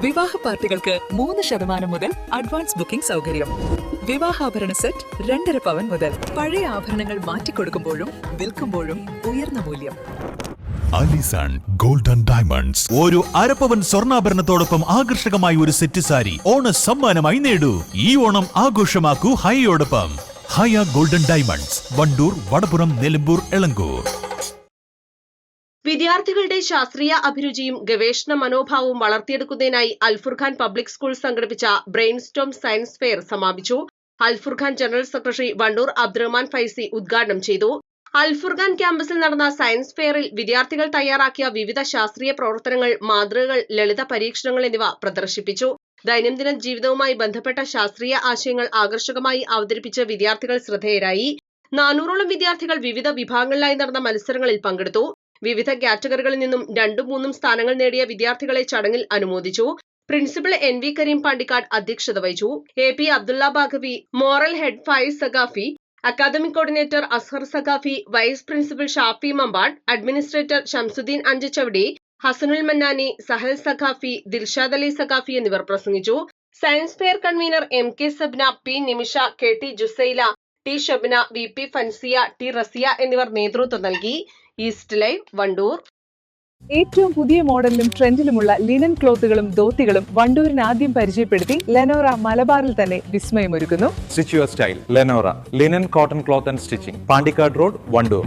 വിവാഹ പാർട്ടികൾക്ക് 3% മുതൽ അഡ്വാൻസ് ബുക്കിംഗ് സൗകര്യം. വിവാഹാഭരണ സെറ്റ് 2.5 പവൻ മുതൽ. പഴയ ആഭരണങ്ങൾ മാറ്റിക്കൊടുക്കുമ്പോഴും വിൽക്കുമ്പോഴും ഉയർന്ന മൂല്യം. Allison golden diamonds. ഒരു അരപ്പവൻ സ്വർണ്ണാഭരണത്തോടൊപ്പം ആകർഷകമായ ഒരു സെറ്റ് സാരി ഓണ സമ്മാനമായി നേടൂ. ഈ ഓണം ആഘോഷമാക്കൂ ഹൈയോടൊപ്പം. ഹയ ഗോൾഡൻ ഡയമണ്ട്സ്, വണ്ടൂർ, വടപുറം, നിലമ്പൂർ, എളങ്കൂർ. വിദ്യാർത്ഥികളുടെ ശാസ്ത്രീയ അഭിരുചിയും ഗവേഷണ മനോഭാവവും വളർത്തിയെടുക്കുന്നതിനായി അൽഫുർഖാൻ പബ്ലിക് സ്കൂൾ സംഘടിപ്പിച്ച ബ്രെയിൻ സ്റ്റോം സയൻസ് ഫെയർ സമാപിച്ചു. അൽഫുർഖാൻ ജനറൽ സെക്രട്ടറി വണ്ടൂർ അബ്ദുറഹ്മാൻ ഫൈസി ഉദ്ഘാടനം ചെയ്തു. അൽഫുർഖാൻ ക്യാമ്പസിൽ നടന്ന സയൻസ് ഫെയറിൽ വിദ്യാർത്ഥികൾ തയ്യാറാക്കിയ വിവിധ ശാസ്ത്രീയ പ്രവർത്തനങ്ങൾ, മാതൃകകൾ, ലളിത പരീക്ഷണങ്ങൾ എന്നിവ പ്രദർശിപ്പിച്ചു. ദൈനംദിന ജീവിതവുമായി ബന്ധപ്പെട്ട ശാസ്ത്രീയ ആശയങ്ങൾ ആകർഷകമായി അവതരിപ്പിച്ച് വിദ്യാർത്ഥികൾ ശ്രദ്ധേയരായി. 400ഓളം വിദ്യാർത്ഥികൾ വിവിധ വിഭാഗങ്ങളിലായി നടന്ന മത്സരങ്ങളിൽ പങ്കെടുത്തു. വിവിധ കാറ്റഗറികളിൽ നിന്നും 2-3 സ്ഥാനങ്ങൾ നേടിയ വിദ്യാർത്ഥികളെ ചടങ്ങിൽ അനുമോദിച്ചു. പ്രിൻസിപ്പൽ NV കരീം പാണ്ടിക്കാട് അധ്യക്ഷത വഹിച്ചു. AP Abdulla Baqavi, moral head Fayis Saqafi, academic coordinator Azhar Saqafi, vice principal Shafi Mampad, administrator Shamsudheen Anchachavadi, Hasanul Mannani, Sahal Saqafi, Dilshad Ali Saqafi എന്നിവർ പ്രസംഗിച്ചു. Science fair convener MK Sabna, P Nimisha, KT Jusaila, T Shabna, VP Fansiya, T Rasiya എന്നിവർ നേതൃത്വം നൽകി. East Live, Wandoor. ഏറ്റവും പുതിയ മോഡലിലും ട്രെൻഡിലുമുള്ള ലിനൻ ക്ലോത്തുകളും ധോത്തികളും വണ്ടൂരിന് ആദ്യം പരിചയപ്പെടുത്തി ലെനോറ മലബാറിൽ തന്നെ വിസ്മയമൊരുക്കുന്നു. Stitch your style Lenora linen cotton cloth and stitching, Pandikkad road, Wandoor.